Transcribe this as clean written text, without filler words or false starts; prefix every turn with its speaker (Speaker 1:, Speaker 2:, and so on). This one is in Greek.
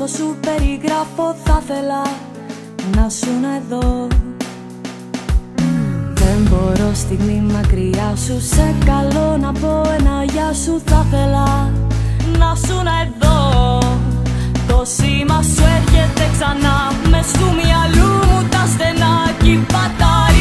Speaker 1: το σου περιγράφω, θα θέλα να σουν εδώ. Δεν μπορώ στιγμή μακριά σου, σε καλώ να πω ένα γεια σου. Θα θέλα να σουν εδώ. Το σήμα σου έρχεται ξανά, μες του μυαλού μου τα στενά κι πατάει.